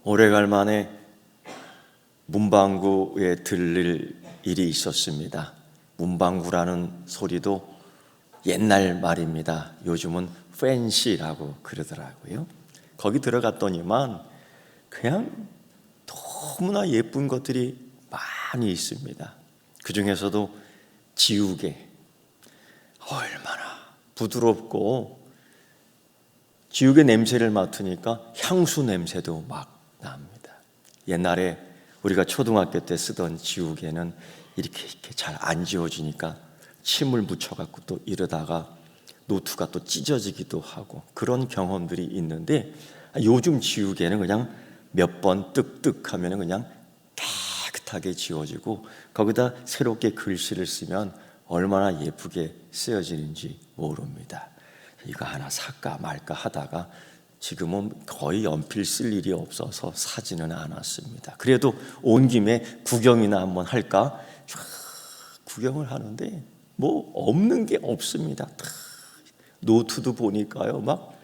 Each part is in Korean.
오래갈 만에 문방구에 들릴 일이 있었습니다. 문방구라는 소리도 옛날 말입니다. 요즘은 팬시라고 그러더라고요. 거기 들어갔더니만 그냥 너무나 예쁜 것들이 많이 있습니다. 그 중에서도 지우개, 얼마나 부드럽고 지우개 냄새를 맡으니까 향수 냄새도 막 납니다. 옛날에 우리가 초등학교 때 쓰던 지우개는 이렇게 잘 안 지워지니까 침을 묻혀갖고 또 이러다가 노트가 또 찢어지기도 하고 그런 경험들이 있는데, 요즘 지우개는 그냥 몇 번 뜩뜩 하면 그냥 깨끗하게 지워지고 거기다 새롭게 글씨를 쓰면 얼마나 예쁘게 쓰여지는지 모릅니다. 이거 하나 살까 말까 하다가 지금은 거의 연필 쓸 일이 없어서 사지는 않았습니다. 그래도 온 김에 구경이나 한번 할까 쫙 구경을 하는데 뭐 없는 게 없습니다. 노트도 보니까요, 막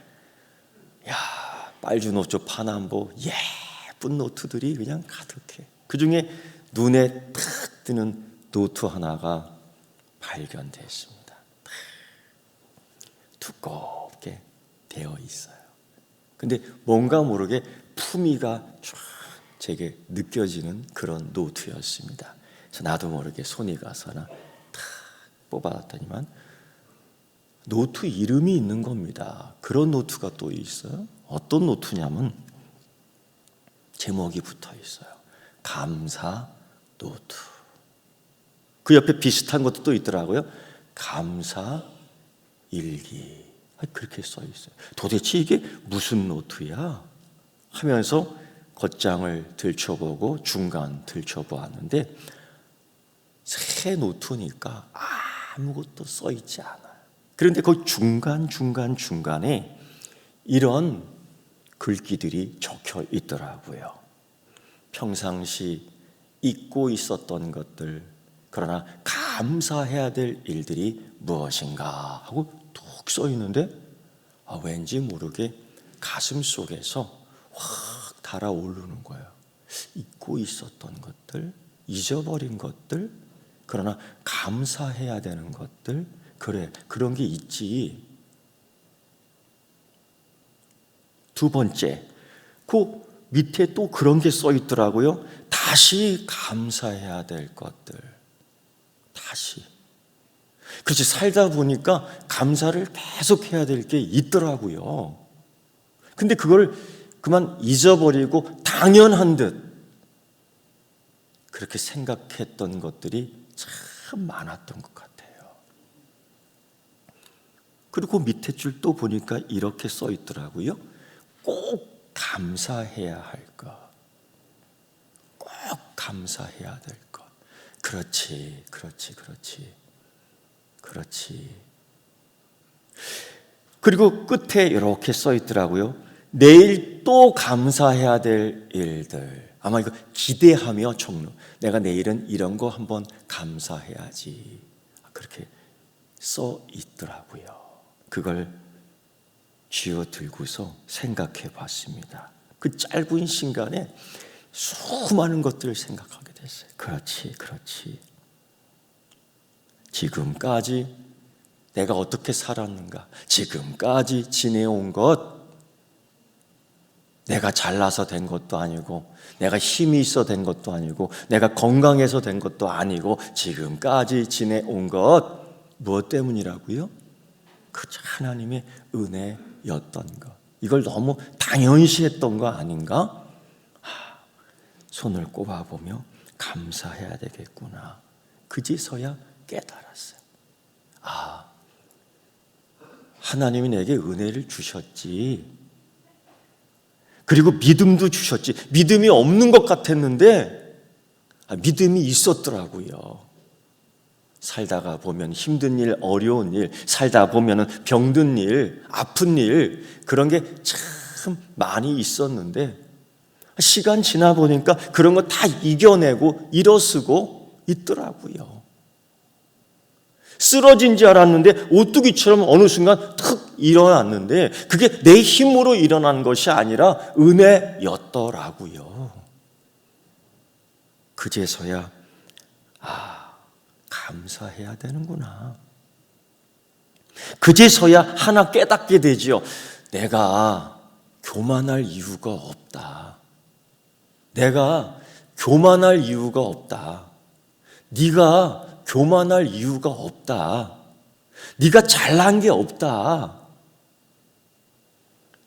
빨주노초 파남보 예쁜 노트들이 그냥 가득해. 그 중에 눈에 탁 뜨는 노트 하나가 발견됐습니다. 두껍게 되어 있어요. 근데 뭔가 모르게 품위가 쫙 제게 느껴지는 그런 노트였습니다. 그래서 나도 모르게 손이 가서 하나 탁 뽑아놨더니만 노트 이름이 있는 겁니다. 그런 노트가 또 있어요. 어떤 노트냐면 제목이 붙어 있어요. 감사 노트. 그 옆에 비슷한 것도 또 있더라고요. 감사 일기. 그렇게 써 있어요. 도대체 이게 무슨 노트야? 하면서 겉장을 들춰보고 중간 들춰보았는데 새 노트니까 아무것도 써 있지 않아요. 그런데 그 중간에 이런 글귀들이 적혀 있더라고요. 평상시 잊고 있었던 것들, 그러나 감사해야 될 일들이 무엇인가 하고 툭 써 있는데 왠지 모르게 가슴 속에서 확 달아오르는 거예요. 잊고 있었던 것들, 잊어버린 것들, 그러나 감사해야 되는 것들, 그래, 그런 게 있지. 두 번째, 그 밑에 또 그런 게 써 있더라고요. 다시 감사해야 될 것들. 다시. 그렇지, 살다 보니까 감사를 계속 해야 될 게 있더라고요. 근데 그걸 그만 잊어버리고 당연한 듯 그렇게 생각했던 것들이 참 많았던 것 같아요. 그리고 밑에 줄 또 보니까 이렇게 써 있더라고요. 꼭 감사해야 할 것. 꼭 감사해야 될 것. 그렇지. 그리고 끝에 이렇게 써 있더라고요. 내일 또 감사해야 될 일들. 아마 이거 기대하며 적는. 내가 내일은 이런 거 한번 감사해야지. 그렇게 써 있더라고요. 그걸 쥐어들고서 생각해 봤습니다. 그 짧은 시간에 수많은 것들을 생각하게 됐어요. 그렇지. 지금까지 내가 어떻게 살았는가? 지금까지 지내온 것, 내가 잘나서 된 것도 아니고, 내가 힘이 있어 된 것도 아니고, 내가 건강해서 된 것도 아니고, 지금까지 지내온 것, 무엇 때문이라고요? 그저 하나님의 은혜였던 것. 이걸 너무 당연시했던 거 아닌가? 손을 꼽아보며 감사해야 되겠구나. 그제서야 깨달았어요. 하나님이 내게 은혜를 주셨지. 그리고 믿음도 주셨지. 믿음이 없는 것 같았는데 믿음이 있었더라고요. 살다가 보면 힘든 일, 어려운 일, 살다 보면 병든 일, 아픈 일, 그런 게 참 많이 있었는데 시간 지나 보니까 그런 거 다 이겨내고 일어서고 있더라고요. 쓰러진 줄 알았는데 오뚜기처럼 어느 순간 툭 일어났는데 그게 내 힘으로 일어난 것이 아니라 은혜였더라고요. 그제서야 감사해야 되는구나. 그제서야 하나 깨닫게 되지요. 내가 교만할 이유가 없다. 내가 교만할 이유가 없다. 네가 교만할 이유가 없다. 네가 잘난 게 없다.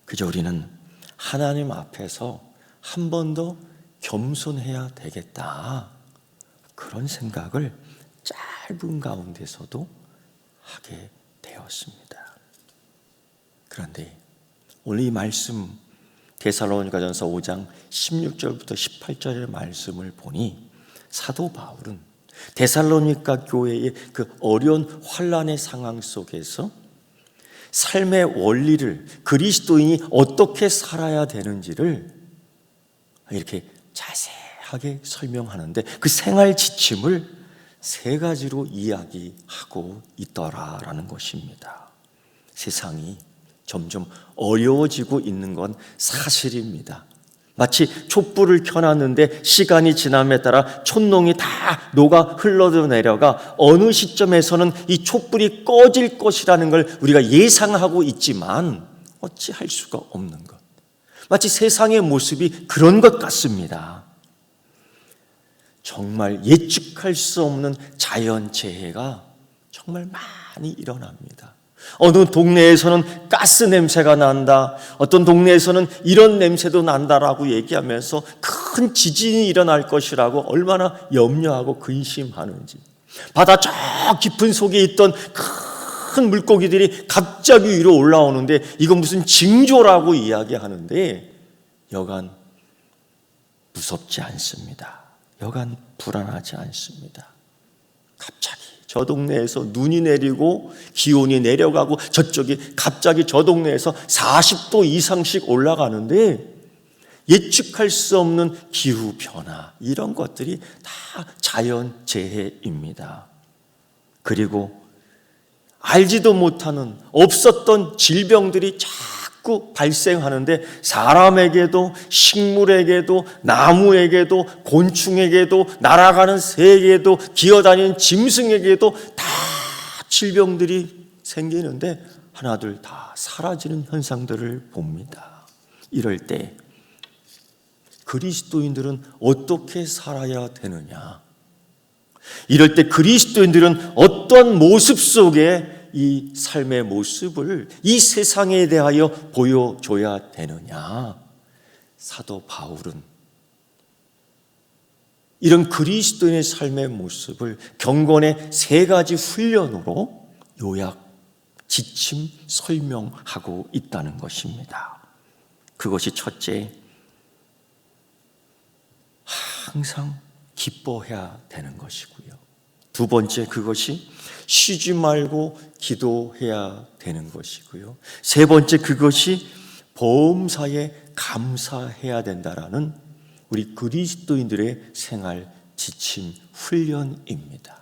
그저 우리는 하나님 앞에서 한 번 더 겸손해야 되겠다. 그런 생각을 짧은 가운데서도 하게 되었습니다. 그런데 오늘 이 말씀 데살로니가전서 5장 16절부터 18절의 말씀을 보니 사도 바울은 데살로니가 교회의 그 어려운 환난의 상황 속에서 삶의 원리를, 그리스도인이 어떻게 살아야 되는지를 이렇게 자세하게 설명하는데 그 생활 지침을 세 가지로 이야기하고 있더라라는 것입니다. 세상이 점점 어려워지고 있는 건 사실입니다. 마치 촛불을 켜놨는데 시간이 지남에 따라 촛농이 다 녹아 흘러 내려가 어느 시점에서는 이 촛불이 꺼질 것이라는 걸 우리가 예상하고 있지만 어찌할 수가 없는 것. 마치 세상의 모습이 그런 것 같습니다. 정말 예측할 수 없는 자연재해가 정말 많이 일어납니다. 어느 동네에서는 가스 냄새가 난다, 어떤 동네에서는 이런 냄새도 난다라고 얘기하면서 큰 지진이 일어날 것이라고 얼마나 염려하고 근심하는지, 바다 저 깊은 속에 있던 큰 물고기들이 갑자기 위로 올라오는데 이건 무슨 징조라고 이야기하는데 여간 무섭지 않습니다. 여간 불안하지 않습니다. 갑자기 저 동네에서 눈이 내리고 기온이 내려가고 저쪽이 갑자기 저 동네에서 40도 이상씩 올라가는데 예측할 수 없는 기후변화, 이런 것들이 다 자연재해입니다. 그리고 알지도 못하는 없었던 질병들이 자꾸 발생하는데 사람에게도 식물에게도 나무에게도 곤충에게도 날아가는 새에게도 기어다니는 짐승에게도 다 질병들이 생기는데 하나둘 다 사라지는 현상들을 봅니다. 이럴 때 그리스도인들은 어떻게 살아야 되느냐? 이럴 때 그리스도인들은 어떤 모습 속에 이 삶의 모습을 이 세상에 대하여 보여줘야 되느냐? 사도 바울은 이런 그리스도인의 삶의 모습을 경건의 세 가지 훈련으로 요약, 지침, 설명하고 있다는 것입니다. 그것이 첫째, 항상 기뻐해야 되는 것이고요. 두 번째, 그것이 쉬지 말고 기도해야 되는 것이고요. 세 번째, 그것이 범사에 감사해야 된다라는 우리 그리스도인들의 생활 지침 훈련입니다.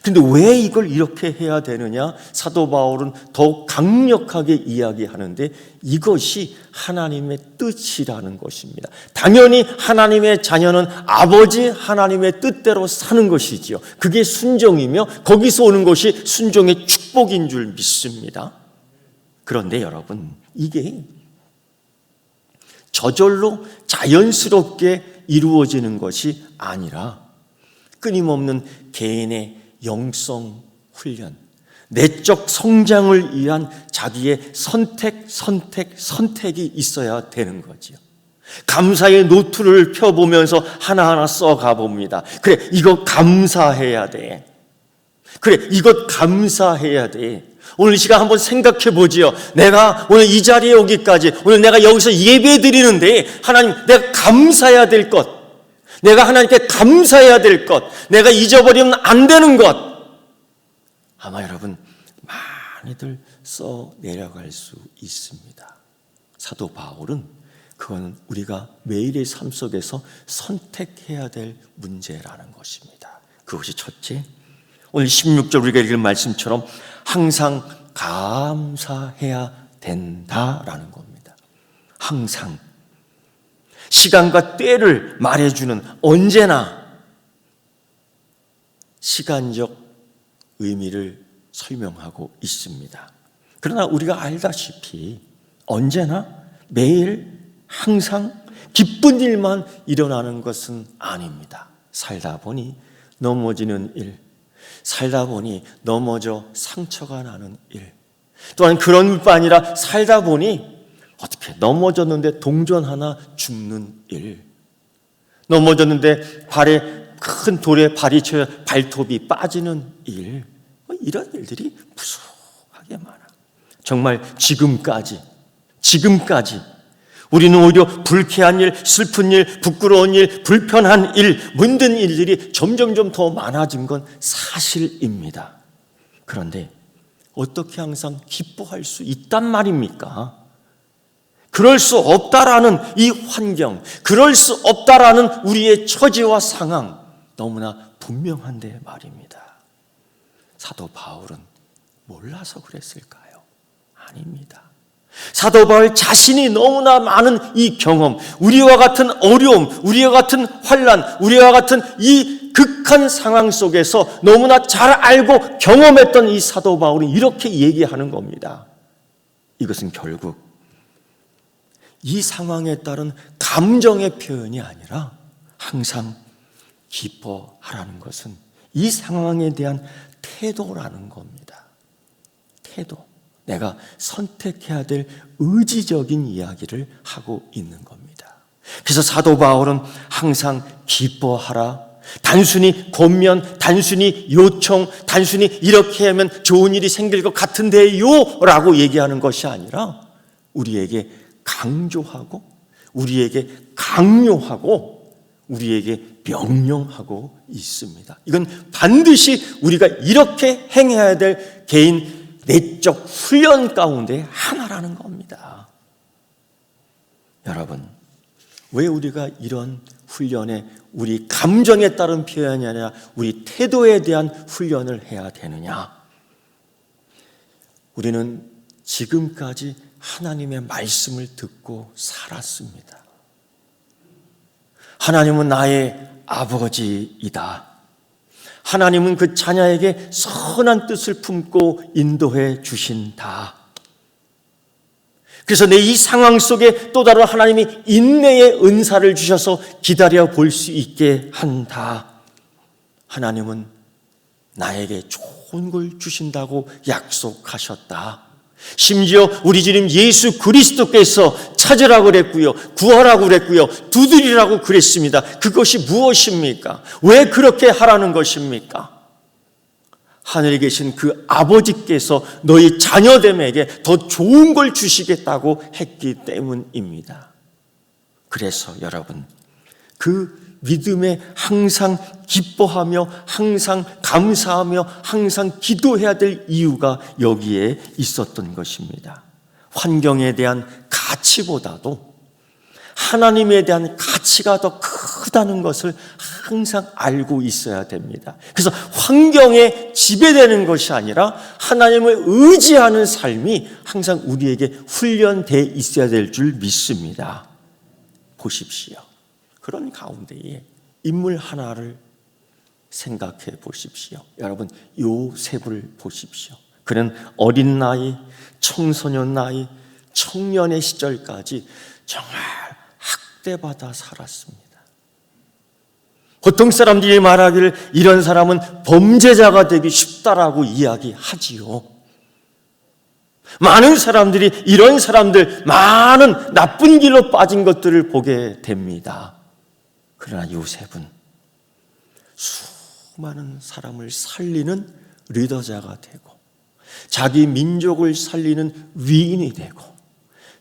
그런데 왜 이걸 이렇게 해야 되느냐? 사도 바울은 더욱 강력하게 이야기하는데 이것이 하나님의 뜻이라는 것입니다. 당연히 하나님의 자녀는 아버지 하나님의 뜻대로 사는 것이지요. 그게 순종이며 거기서 오는 것이 순종의 축복인 줄 믿습니다. 그런데 여러분, 이게 저절로 자연스럽게 이루어지는 것이 아니라 끊임없는 개인의 영성 훈련, 내적 성장을 위한 자기의 선택이 있어야 되는 거지요. 감사의 노트를 펴보면서 하나하나 써가 봅니다. 그래, 이거 감사해야 돼. 그래, 이것 감사해야 돼. 오늘 이 시간 한번 생각해 보지요. 내가 오늘 이 자리에 오기까지, 오늘 내가 여기서 예배 드리는데 하나님, 내가 감사해야 될 것, 내가 하나님께 감사해야 될 것, 내가 잊어버리면 안 되는 것, 아마 여러분 많이들 써 내려갈 수 있습니다. 사도 바울은 그거는 우리가 매일의 삶 속에서 선택해야 될 문제라는 것입니다. 그것이 첫째, 오늘 16절 우리가 읽은 말씀처럼 항상 감사해야 된다라는 겁니다. 항상 시간과 때를 말해주는, 언제나 시간적 의미를 설명하고 있습니다. 그러나 우리가 알다시피 언제나, 매일, 항상 기쁜 일만 일어나는 것은 아닙니다. 살다 보니 넘어지는 일, 살다 보니 넘어져 상처가 나는 일, 또한 그런 뿐 아니라 살다 보니 어떻게 넘어졌는데 동전 하나 죽는 일, 넘어졌는데 발에 큰 돌에 발이 쳐여 발톱이 빠지는 일, 이런 일들이 무수하게 많아. 정말 지금까지 우리는 오히려 불쾌한 일, 슬픈 일, 부끄러운 일, 불편한 일, 힘든 일들이 점점점 더 많아진 건 사실입니다. 그런데 어떻게 항상 기뻐할 수 있단 말입니까? 그럴 수 없다라는 이 환경, 그럴 수 없다라는 우리의 처지와 상황, 너무나 분명한데 말입니다. 사도 바울은 몰라서 그랬을까요? 아닙니다. 사도 바울 자신이 너무나 많은 이 경험, 우리와 같은 어려움, 우리와 같은 환난, 우리와 같은 이 극한 상황 속에서 너무나 잘 알고 경험했던 이 사도 바울이 이렇게 얘기하는 겁니다. 이것은 결국 이 상황에 따른 감정의 표현이 아니라 항상 기뻐하라는 것은 이 상황에 대한 태도라는 겁니다. 태도. 내가 선택해야 될 의지적인 이야기를 하고 있는 겁니다. 그래서 사도 바울은 항상 기뻐하라, 단순히 권면, 단순히 요청, 단순히 이렇게 하면 좋은 일이 생길 것 같은데요 라고 얘기하는 것이 아니라 우리에게 강조하고, 우리에게 강요하고, 우리에게 명령하고 있습니다. 이건 반드시 우리가 이렇게 행해야 될 개인 내적 훈련 가운데 하나라는 겁니다. 여러분, 왜 우리가 이런 훈련에, 우리 감정에 따른 표현이 아니라 우리 태도에 대한 훈련을 해야 되느냐? 우리는 지금까지 하나님의 말씀을 듣고 살았습니다. 하나님은 나의 아버지이다. 하나님은 그 자녀에게 선한 뜻을 품고 인도해 주신다. 그래서 내 이 상황 속에 또 다른 하나님이 인내의 은사를 주셔서 기다려 볼 수 있게 한다. 하나님은 나에게 좋은 걸 주신다고 약속하셨다. 심지어 우리 주님 예수 그리스도께서 찾으라고 그랬고요, 구하라고 그랬고요, 두드리라고 그랬습니다. 그것이 무엇입니까? 왜 그렇게 하라는 것입니까? 하늘에 계신 그 아버지께서 너희 자녀됨에게 더 좋은 걸 주시겠다고 했기 때문입니다. 그래서 여러분, 그 믿음에 항상 기뻐하며 항상 감사하며 항상 기도해야 될 이유가 여기에 있었던 것입니다. 환경에 대한 가치보다도 하나님에 대한 가치가 더 크다는 것을 항상 알고 있어야 됩니다. 그래서 환경에 지배되는 것이 아니라 하나님을 의지하는 삶이 항상 우리에게 훈련되어 있어야 될 줄 믿습니다. 보십시오. 그런 가운데에 인물 하나를 생각해 보십시오. 여러분, 요셉을 보십시오. 그는 어린 나이, 청소년 나이, 청년의 시절까지 정말 학대받아 살았습니다. 보통 사람들이 말하기를 이런 사람은 범죄자가 되기 쉽다라고 이야기하지요. 많은 사람들이 이런 사람들, 많은 나쁜 길로 빠진 것들을 보게 됩니다. 그러나 요셉은 수많은 사람을 살리는 리더자가 되고, 자기 민족을 살리는 위인이 되고,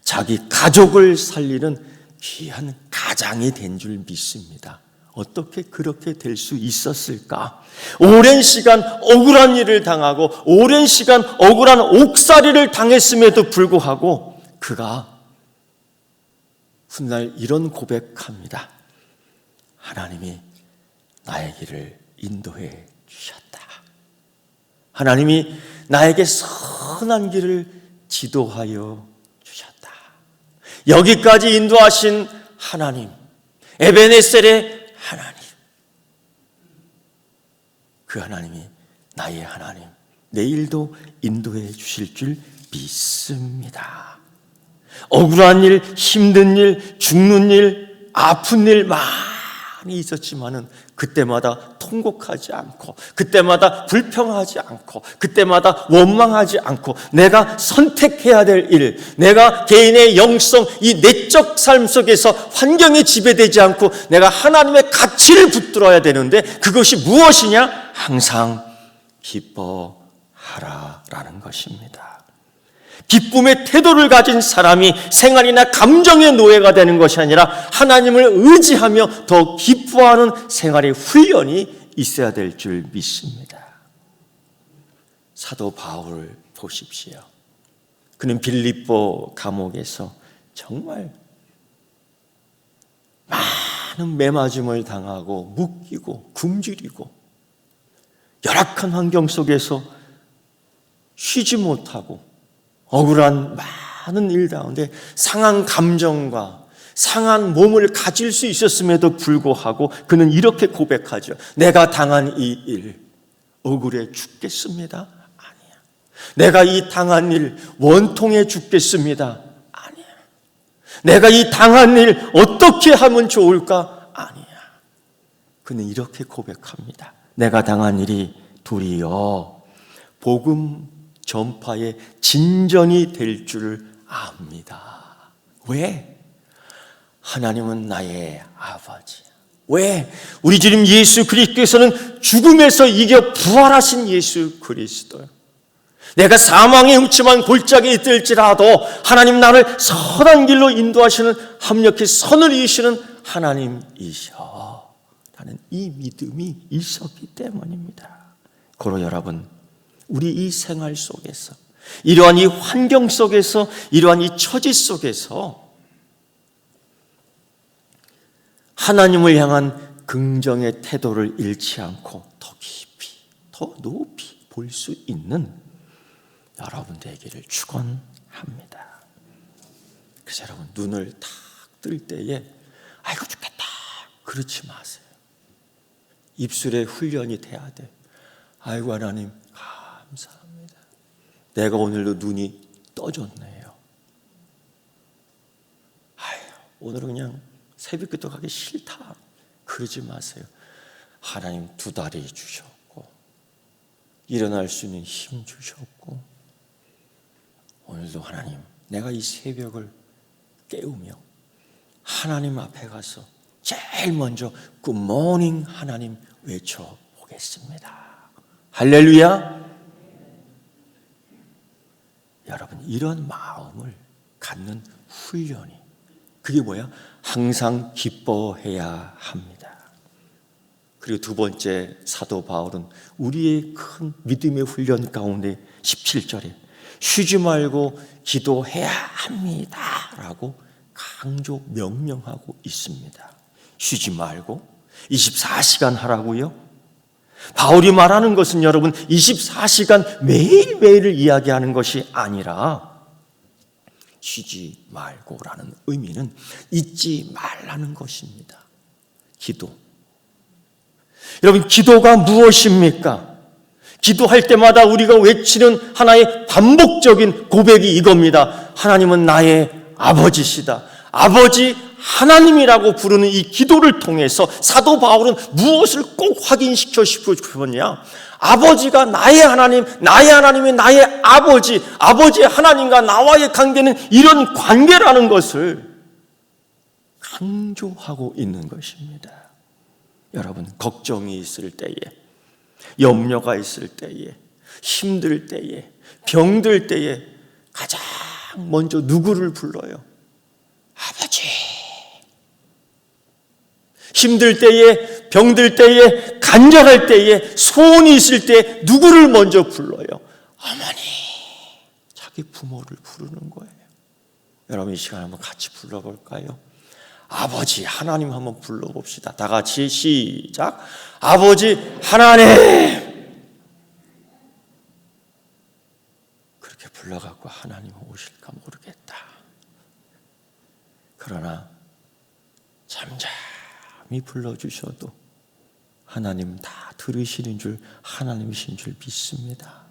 자기 가족을 살리는 귀한 가장이 된 줄 믿습니다. 어떻게 그렇게 될 수 있었을까? 오랜 시간 억울한 일을 당하고 오랜 시간 억울한 옥살이를 당했음에도 불구하고 그가 훗날 이런 고백합니다. 하나님이 나의 길을 인도해 주셨다. 하나님이 나에게 선한 길을 지도하여 여기까지 인도하신 하나님, 에베네셀의 하나님, 그 하나님이 나의 하나님, 내일도 인도해 주실 줄 믿습니다. 억울한 일, 힘든 일, 죽는 일, 아픈 일 많이 있었지만은 그때마다 통곡하지 않고, 그때마다 불평하지 않고, 그때마다 원망하지 않고, 내가 선택해야 될 일, 내가 개인의 영성, 이 내적 삶 속에서 환경에 지배되지 않고 내가 하나님의 가치를 붙들어야 되는데, 그것이 무엇이냐? 항상 기뻐하라라는 것입니다. 기쁨의 태도를 가진 사람이 생활이나 감정의 노예가 되는 것이 아니라 하나님을 의지하며 더 기뻐하는 생활의 훈련이 있어야 될 줄 믿습니다. 사도 바울을 보십시오. 그는 빌립보 감옥에서 정말 많은 매맞음을 당하고 묶이고 굶주리고 열악한 환경 속에서 쉬지 못하고 억울한 많은 일 가운데 상한 감정과 상한 몸을 가질 수 있었음에도 불구하고 그는 이렇게 고백하죠. 내가 당한 이 일 억울해 죽겠습니다. 아니야. 내가 이 당한 일 원통해 죽겠습니다. 아니야. 내가 이 당한 일 어떻게 하면 좋을까? 아니야. 그는 이렇게 고백합니다. 내가 당한 일이 도리어 복음 전파의 진전이 될 줄 압니다. 왜? 하나님은 나의 아버지. 왜? 우리 주님 예수 그리스도께서는 죽음에서 이겨 부활하신 예수 그리스도요. 내가 사망의 훔침한 골짜기에 있을지라도 하나님 나를 선한 길로 인도하시는, 합력히 선을 이으시는 하나님이셔 라는 이 믿음이 있었기 때문입니다. 고로 여러분, 우리 이 생활 속에서, 이러한 이 환경 속에서, 이러한 이 처지 속에서 하나님을 향한 긍정의 태도를 잃지 않고 더 깊이, 더 높이 볼 수 있는 여러분 되기를 축원합니다. 그래서 여러분, 눈을 탁 뜰 때에 아이고 죽겠다 그렇지 마세요. 입술에 훈련이 돼야 돼. 아이고 하나님 감사합니다. 내가 오늘도 눈이 떠졌네요. 아유, 오늘은 그냥 새벽부터 가기 싫다. 그러지 마세요. 하나님 두 다리 주셨고, 일어날 수 있는 힘 주셨고, 오늘도 하나님, 내가 이 새벽을 깨우며 하나님 앞에 가서 제일 먼저 굿모닝 하나님 외쳐보겠습니다. 할렐루야. 여러분, 이런 마음을 갖는 훈련이, 그게 뭐야? 항상 기뻐해야 합니다. 그리고 두 번째, 사도 바울은 우리의 큰 믿음의 훈련 가운데 17절에 쉬지 말고 기도해야 합니다 라고 강조 명령하고 있습니다. 쉬지 말고 24시간 하라고요? 바울이 말하는 것은 여러분 24시간 매일매일을 이야기하는 것이 아니라 쉬지 말고라는 의미는 잊지 말라는 것입니다. 기도. 여러분, 기도가 무엇입니까? 기도할 때마다 우리가 외치는 하나의 반복적인 고백이 이겁니다. 하나님은 나의 아버지시다. 아버지 하나님이라고 부르는 이 기도를 통해서 사도 바울은 무엇을 꼭 확인시켜 싶었냐? 아버지가 나의 하나님, 나의 하나님이 나의 아버지, 아버지 하나님과 나와의 관계는 이런 관계라는 것을 강조하고 있는 것입니다. 여러분, 걱정이 있을 때에, 염려가 있을 때에, 힘들 때에, 병들 때에 가장 먼저 누구를 불러요? 아버지. 힘들 때에, 병들 때에, 간절할 때에, 소원이 있을 때 누구를 먼저 불러요? 어머니. 자기 부모를 부르는 거예요. 여러분, 이 시간 한번 같이 불러볼까요? 아버지 하나님 한번 불러봅시다. 다 같이 시작. 아버지 하나님. 그렇게 불러갖고 하나님 오실까 모르겠다. 그러나 잠잠히 불러주셔도 하나님 다 들으시는 줄, 하나님이신 줄 믿습니다.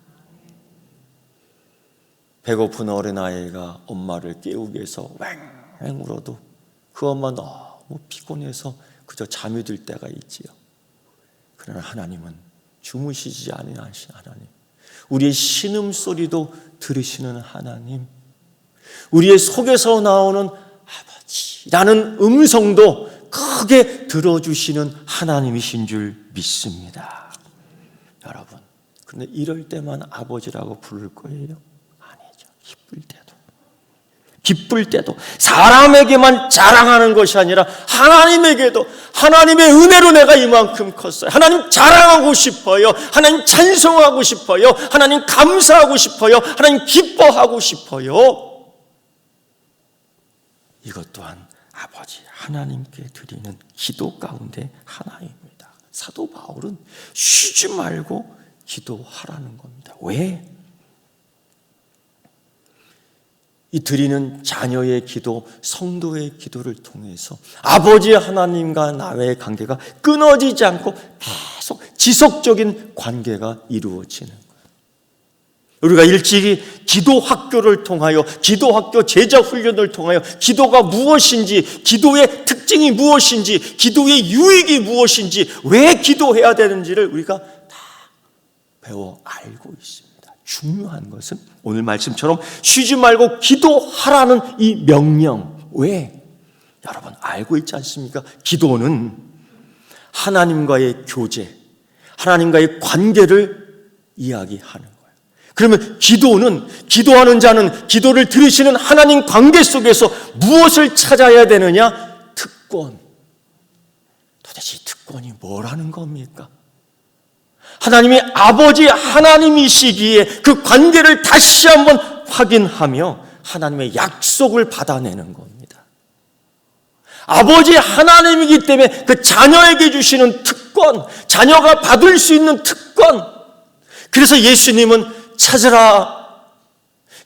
배고픈 어린아이가 엄마를 깨우기 위해서 왱왱 울어도 그 엄마 너무 피곤해서 그저 잠이 들 때가 있지요. 그러나 하나님은 주무시지 아니하신 하나님, 우리의 신음소리도 들으시는 하나님, 우리의 속에서 나오는 아버지라는 음성도 크게 들어주시는 하나님이신 줄 믿습니다. 여러분, 그런데 이럴 때만 아버지라고 부를 거예요? 아니죠. 기쁠 때도 사람에게만 자랑하는 것이 아니라 하나님에게도 하나님의 은혜로 내가 이만큼 컸어요. 하나님 자랑하고 싶어요. 하나님 찬송하고 싶어요. 하나님 감사하고 싶어요. 하나님 기뻐하고 싶어요. 이것 또한 아버지 하나님께 드리는 기도 가운데 하나입니다. 사도 바울은 쉬지 말고 기도하라는 겁니다. 왜? 이 드리는 자녀의 기도, 성도의 기도를 통해서 아버지 하나님과 나의 관계가 끊어지지 않고 계속 지속적인 관계가 이루어지는 거예요. 우리가 일찍이 기도 학교를 통하여, 기도 학교 제자 훈련을 통하여 기도가 무엇인지, 기도의 특징이 무엇인지, 기도의 유익이 무엇인지, 왜 기도해야 되는지를 우리가 다 배워 알고 있습니다. 중요한 것은 오늘 말씀처럼 쉬지 말고 기도하라는 이 명령. 왜? 여러분 알고 있지 않습니까? 기도는 하나님과의 교제, 하나님과의 관계를 이야기하는 거예요. 그러면 기도하는 자는 기도를 들으시는 하나님 관계 속에서 무엇을 찾아야 되느냐? 특권. 도대체 이 특권이 뭐라는 겁니까? 하나님이 아버지 하나님이시기에 그 관계를 다시 한번 확인하며 하나님의 약속을 받아내는 겁니다. 아버지 하나님이기 때문에 그 자녀에게 주시는 특권, 자녀가 받을 수 있는 특권. 그래서 예수님은 찾으라,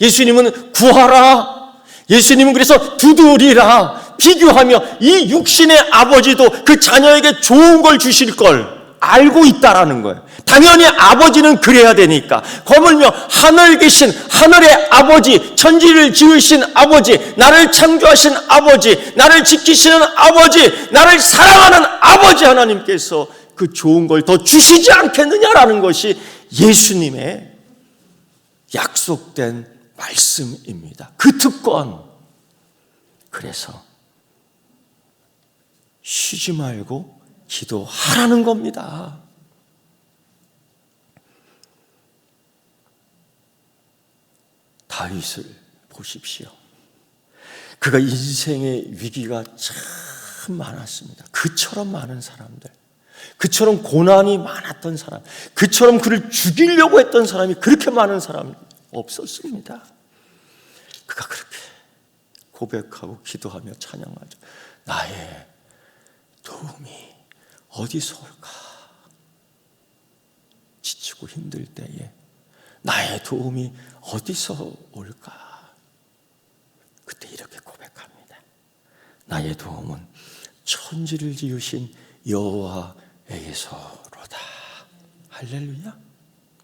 예수님은 구하라, 예수님은 그래서 두드리라 비교하며 이 육신의 아버지도 그 자녀에게 좋은 걸 주실 걸 알고 있다라는 거예요. 당연히 아버지는 그래야 되니까. 거물며 하늘 계신 하늘의 아버지, 천지를 지으신 아버지, 나를 창조하신 아버지, 나를 지키시는 아버지, 나를 사랑하는 아버지 하나님께서 그 좋은 걸 더 주시지 않겠느냐라는 것이 예수님의 약속된 말씀입니다. 그 특권. 그래서 쉬지 말고 기도하라는 겁니다. 다윗을 보십시오. 그가 인생의 위기가 참 많았습니다. 그처럼 많은 사람들, 그처럼 고난이 많았던 사람, 그처럼 그를 죽이려고 했던 사람이 그렇게 많은 사람이 없었습니다. 그가 그렇게 고백하고 기도하며 찬양하죠. 나의 도움이 어디서 올까? 지치고 힘들 때에 나의 도움이 어디서 올까? 그때 이렇게 고백합니다. 나의 도움은 천지를 지으신 여호와에게서로다. 할렐루야,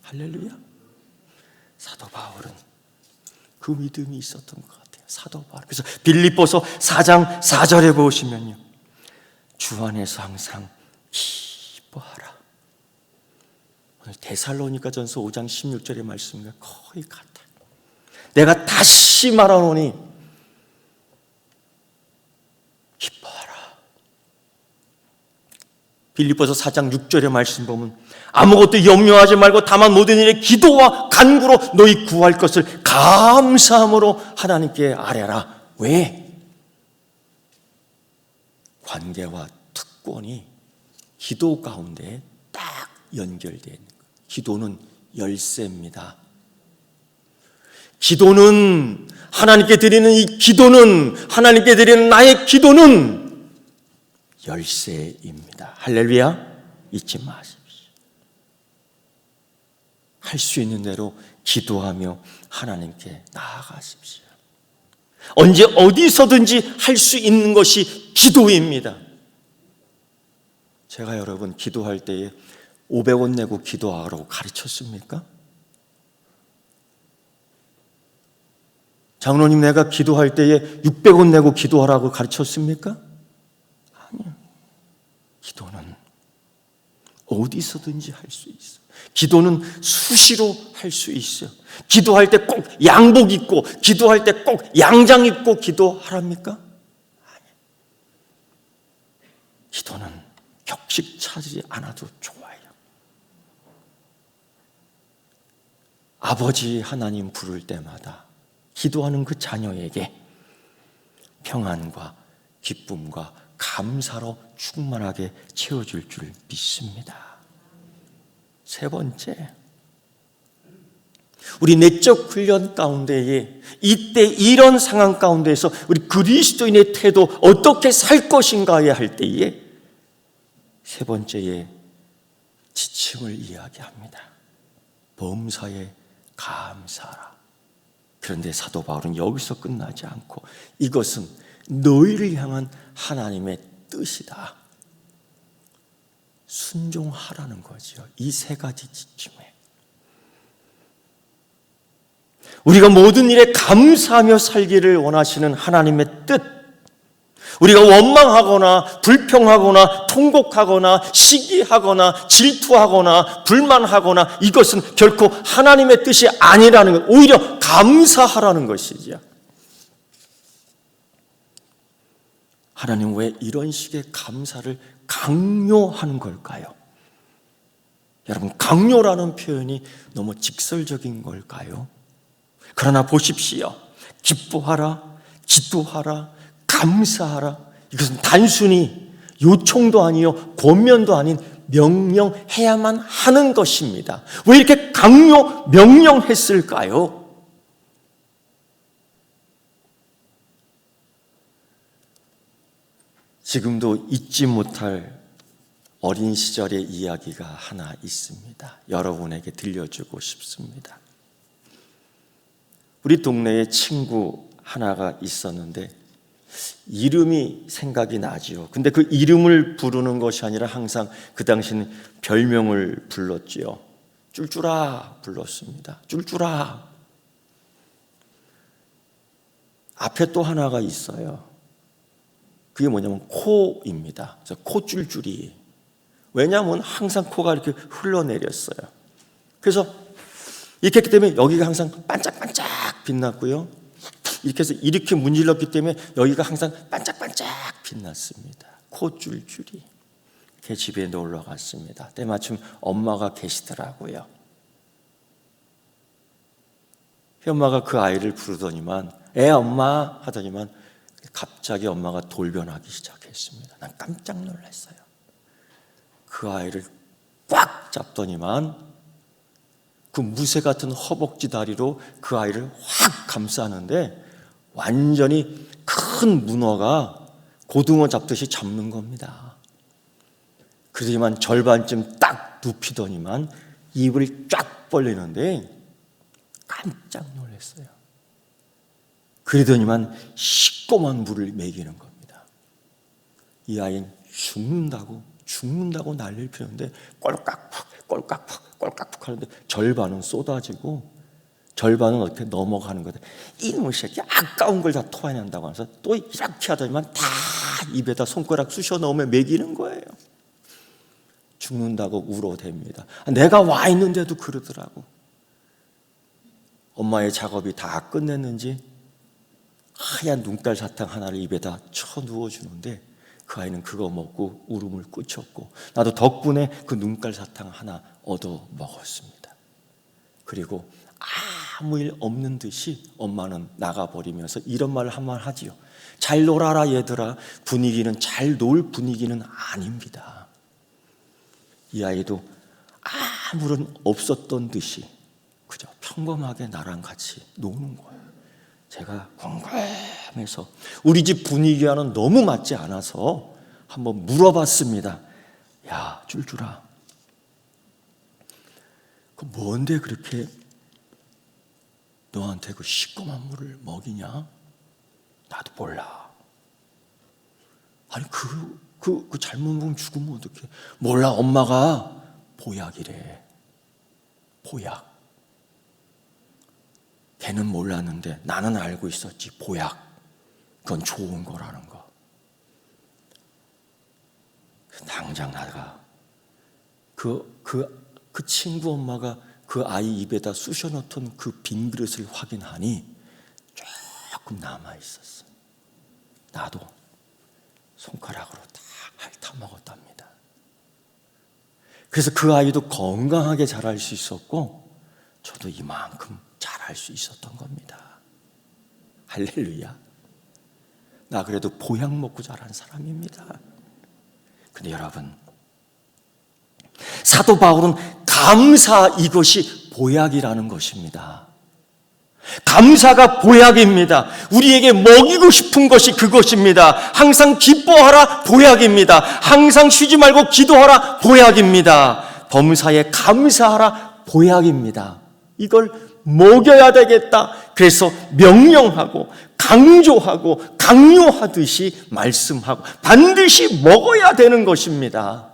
할렐루야. 사도 바울은 그 믿음이 있었던 것 같아요. 사도 바울. 그래서 빌립보서 4장 4절에 보시면요, 주 안에서 항상 기뻐하라. 오늘 데살로니가전서 5장 16절의 말씀과 거의 같아요. 내가 다시 말하노니 기뻐하라. 빌립보서 4장 6절의 말씀 보면 아무것도 염려하지 말고 다만 모든 일에 기도와 간구로 너희 구할 것을 감사함으로 하나님께 아뢰라. 왜? 관계와 특권이 기도 가운데 딱 연결되어 있는 거예요. 기도는 열쇠입니다. 기도는 하나님께 드리는 이 기도는 하나님께 드리는 나의 기도는 열쇠입니다. 할렐루야. 잊지 마십시오. 할 수 있는 대로 기도하며 하나님께 나아가십시오. 언제 어디서든지 할 수 있는 것이 기도입니다. 제가 여러분 기도할 때에 500원 내고 기도하라고 가르쳤습니까? 장로님, 내가 기도할 때에 600원 내고 기도하라고 가르쳤습니까? 아니요. 기도는 어디서든지 할 수 있어요. 기도는 수시로 할 수 있어요. 기도할 때 꼭 양복 입고, 기도할 때 꼭 양장 입고 기도하랍니까? 아니요. 기도는 격식 차지 않아도 좋아요. 아버지 하나님 부를 때마다 기도하는 그 자녀에게 평안과 기쁨과 감사로 충만하게 채워줄 줄 믿습니다. 세 번째, 우리 내적 훈련 가운데에 이때 이런 상황 가운데에서 우리 그리스도인의 태도 어떻게 살 것인가에 할 때에 세 번째에 지침을 이야기합니다. 범사에 감사하라. 그런데 사도 바울은 여기서 끝나지 않고 이것은 너희를 향한 하나님의 뜻이다. 순종하라는 거죠. 이 세 가지 지침에. 우리가 모든 일에 감사하며 살기를 원하시는 하나님의 뜻, 우리가 원망하거나 불평하거나 통곡하거나 시기하거나 질투하거나 불만하거나 이것은 결코 하나님의 뜻이 아니라는 것, 오히려 감사하라는 것이지요. 하나님 왜 이런 식의 감사를 강요하는 걸까요? 여러분, 강요라는 표현이 너무 직설적인 걸까요? 그러나 보십시오. 기뻐하라, 기도하라, 감사하라. 이것은 단순히 요청도 아니요 권면도 아닌 명령해야만 하는 것입니다. 왜 이렇게 강요, 명령했을까요? 지금도 잊지 못할 어린 시절의 이야기가 하나 있습니다. 여러분에게 들려주고 싶습니다. 우리 동네에 친구 하나가 있었는데 이름이 생각이 나지요. 근데 그 이름을 부르는 것이 아니라 항상 그 당시는 별명을 불렀지요. 쫄쫄아 불렀습니다. 쫄쫄아. 앞에 또 하나가 있어요. 그게 뭐냐면 코입니다. 코 쫄쫄이. 왜냐하면 항상 코가 이렇게 흘러내렸어요. 그래서 이렇게 했기 때문에 여기가 항상 반짝반짝 빛났고요. 이렇게 해서 이렇게 문질렀기 때문에 여기가 항상 반짝반짝 빛났습니다. 코 쫄쫄이. 걔 집에 놀러 갔습니다. 때마침 엄마가 계시더라고요. 엄마가 그 아이를 부르더니만 애 엄마 하더니만 갑자기 엄마가 돌변하기 시작했습니다. 난 깜짝 놀랐어요. 그 아이를 꽉 잡더니만 그 무쇠 같은 허벅지 다리로 그 아이를 확 감싸는데 완전히 큰 문어가 고등어 잡듯이 잡는 겁니다. 그러더니만 절반쯤 딱 눕히더니만 입을 쫙 벌리는데 깜짝 놀랐어요. 그러더니만 시꺼먼 물을 먹이는 겁니다. 이 아이는 죽는다고 난리를 피우는데 꼴깍푹 하는데 절반은 쏟아지고 절반은 어떻게 넘어가는 거다. 이놈의 새끼 아까운 걸 다 토해낸다고 하면서 또 이렇게 하더니만 다 입에다 손가락 쑤셔 넣으면 먹이는 거예요. 죽는다고 울어댑니다. 내가 와 있는데도 그러더라고. 엄마의 작업이 다 끝냈는지 하얀 눈깔 사탕 하나를 입에다 쳐 누워주는데 그 아이는 그거 먹고 울음을 그쳤고 나도 덕분에 그 눈깔 사탕 하나 얻어 먹었습니다. 그리고 아무 일 없는 듯이 엄마는 나가버리면서 이런 말을 한 말 하지요. 잘 놀아라 얘들아. 분위기는 잘 놀 분위기는 아닙니다. 이 아이도 아무런 없었던 듯이 그저 평범하게 나랑 같이 노는 거예요. 제가 궁금해서 우리 집 분위기와는 너무 맞지 않아서 한번 물어봤습니다. 야, 쫄쫄아, 그 뭔데 그렇게 너한테 그 시꺼먼 물을 먹이냐? 나도 몰라. 아니 그 잘못 먹으면 죽으면 어떡해. 몰라. 엄마가 보약이래. 보약. 걔는 몰랐는데 나는 알고 있었지. 보약. 그건 좋은 거라는 거. 당장 나가 그 친구 엄마가 그 아이 입에다 쑤셔 넣던 그 빈 그릇을 확인하니 조금 남아 있었어. 나도 손가락으로 다 핥아 먹었답니다. 그래서 그 아이도 건강하게 자랄 수 있었고 저도 이만큼 자랄 수 있었던 겁니다. 할렐루야. 나 그래도 보약 먹고 자란 사람입니다. 근데 여러분, 사도 바울은 감사, 이것이 보약이라는 것입니다. 감사가 보약입니다. 우리에게 먹이고 싶은 것이 그것입니다. 항상 기뻐하라, 보약입니다. 항상 쉬지 말고 기도하라, 보약입니다. 범사에 감사하라, 보약입니다. 이걸 먹여야 되겠다. 그래서 명령하고 강조하고 강요하듯이 말씀하고 반드시 먹어야 되는 것입니다.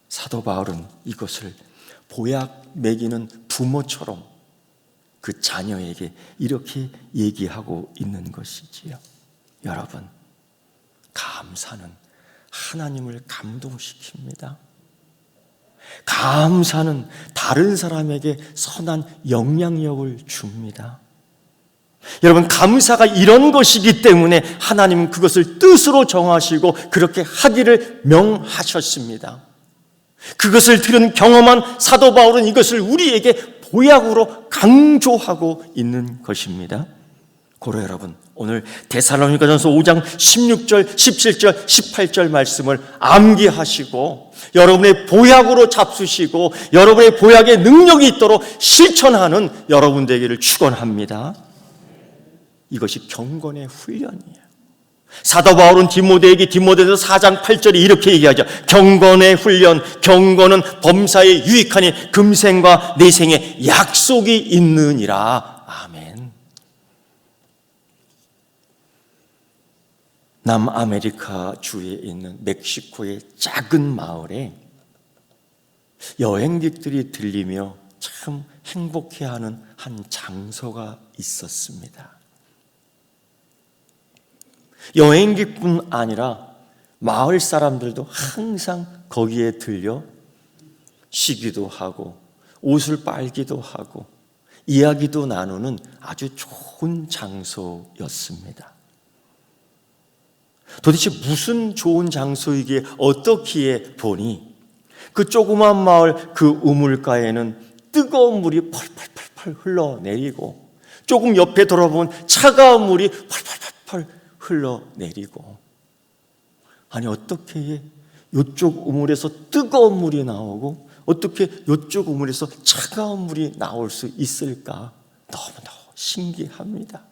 사도 바울은 이것을 보약 먹이는 부모처럼 그 자녀에게 이렇게 얘기하고 있는 것이지요. 여러분, 감사는 하나님을 감동시킵니다. 감사는 다른 사람에게 선한 영향력을 줍니다. 여러분, 감사가 이런 것이기 때문에 하나님은 그것을 뜻으로 정하시고 그렇게 하기를 명하셨습니다. 그것을 들은 경험한 사도 바울은 이것을 우리에게 보약으로 강조하고 있는 것입니다. 고로 여러분, 오늘 데살로니가전서 5장 16절, 17절, 18절 말씀을 암기하시고 여러분의 보약으로 잡수시고 여러분의 보약의 능력이 있도록 실천하는 여러분 되기를 축원합니다. 이것이 경건의 훈련이에요. 사도 바울은 디모데에게 디모데전서 4장 8절에 이렇게 얘기하죠. 경건의 훈련, 경건은 범사에 유익하니 금생과 내생에 약속이 있느니라. 아멘. 남아메리카 주에 있는 멕시코의 작은 마을에 여행객들이 들리며 참 행복해하는 한 장소가 있었습니다. 여행객뿐 아니라 마을 사람들도 항상 거기에 들려 쉬기도 하고 옷을 빨기도 하고 이야기도 나누는 아주 좋은 장소였습니다. 도대체 무슨 좋은 장소이기에 어떻기에 보니 그 조그만 마을 그 우물가에는 뜨거운 물이 펄펄펄펄 흘러내리고 조금 옆에 돌아보면 차가운 물이 펄펄펄펄 흘러내리고, 아니 어떻게 이쪽 우물에서 뜨거운 물이 나오고 어떻게 이쪽 우물에서 차가운 물이 나올 수 있을까? 너무너무 신기합니다.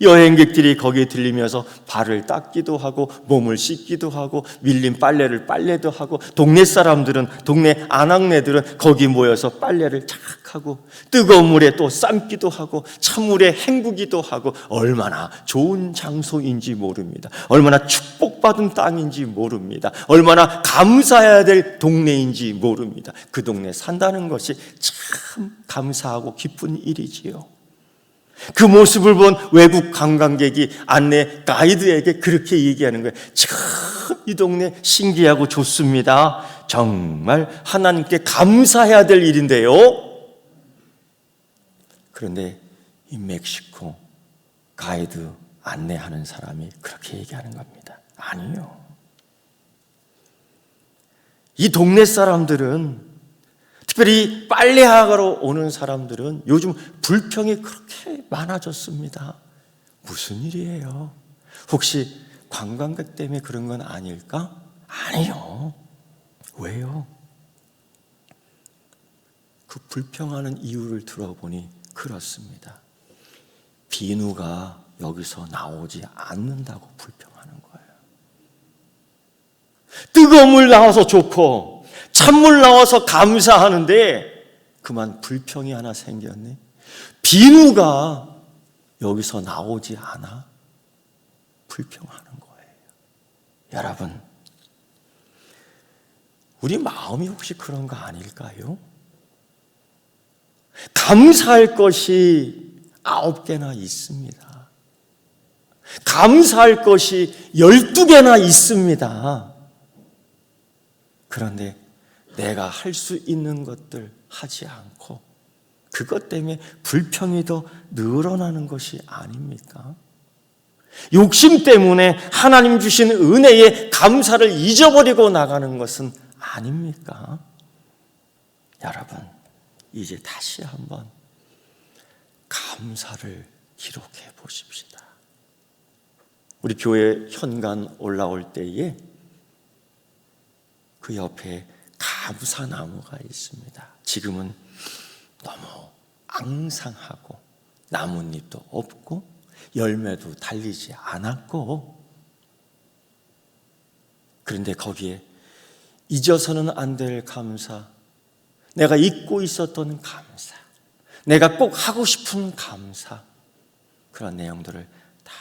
여행객들이 거기에 들리면서 발을 닦기도 하고 몸을 씻기도 하고 밀린 빨래를 빨래도 하고 동네 사람들은, 동네 아낙네들은 거기 모여서 빨래를 착 하고 뜨거운 물에 또 삶기도 하고 찬물에 헹구기도 하고 얼마나 좋은 장소인지 모릅니다. 얼마나 축복받은 땅인지 모릅니다. 얼마나 감사해야 될 동네인지 모릅니다. 그 동네 산다는 것이 참 감사하고 기쁜 일이지요. 그 모습을 본 외국 관광객이 안내 가이드에게 그렇게 얘기하는 거예요. 참 이 동네 신기하고 좋습니다. 정말 하나님께 감사해야 될 일인데요. 그런데 이 멕시코 가이드 안내하는 사람이 그렇게 얘기하는 겁니다. 아니요. 이 동네 사람들은, 특별히 빨래하러 오는 사람들은 요즘 불평이 그렇게 많아졌습니다. 무슨 일이에요? 혹시 관광객 때문에 그런 건 아닐까? 아니요. 왜요? 그 불평하는 이유를 들어보니 그렇습니다. 비누가 여기서 나오지 않는다고 불평하는 거예요. 뜨거운 물 나와서 좋고 찬물 나와서 감사하는데 그만 불평이 하나 생겼네. 비누가 여기서 나오지 않아? 불평하는 거예요. 여러분, 우리 마음이 혹시 그런 거 아닐까요? 감사할 것이 9개나 있습니다. 감사할 것이 12개나 있습니다. 그런데 내가 할 수 있는 것들 하지 않고 그것 때문에 불평이 더 늘어나는 것이 아닙니까? 욕심 때문에 하나님 주신 은혜에 감사를 잊어버리고 나가는 것은 아닙니까? 여러분, 이제 다시 한번 감사를 기록해 보십시다. 우리 교회 현관 올라올 때에 그 옆에 감사나무가 있습니다. 지금은 너무 앙상하고 나뭇잎도 없고 열매도 달리지 않았고, 그런데 거기에 잊어서는 안 될 감사, 내가 잊고 있었던 감사, 내가 꼭 하고 싶은 감사, 그런 내용들을 다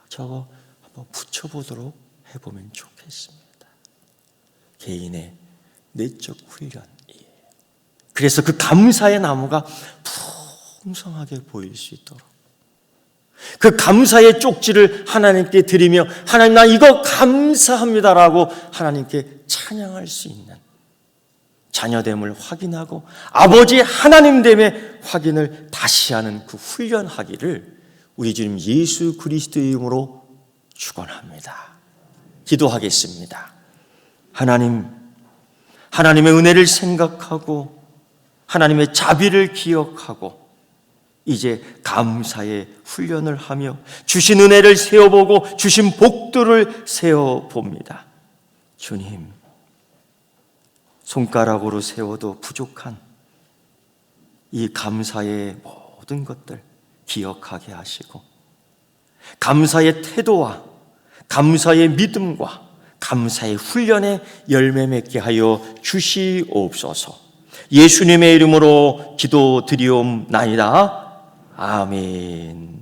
적어 한번 붙여보도록 해보면 좋겠습니다. 개인의 내적 훈련이에요. 그래서 그 감사의 나무가 풍성하게 보일 수 있도록 그 감사의 쪽지를 하나님께 드리며 하나님 나 이거 감사합니다라고 하나님께 찬양할 수 있는 자녀됨을 확인하고 아버지 하나님됨의 확인을 다시 하는 그 훈련하기를 우리 주님 예수 그리스도의 이름으로 축원합니다. 기도하겠습니다. 하나님의 은혜를 생각하고 하나님의 자비를 기억하고 이제 감사의 훈련을 하며 주신 은혜를 세어보고 주신 복들을 세어봅니다. 주님, 손가락으로 세워도 부족한 이 감사의 모든 것들 기억하게 하시고 감사의 태도와 감사의 믿음과 감사의 훈련에 열매 맺게 하여 주시옵소서. 예수님의 이름으로 기도드리옵나이다. 아멘.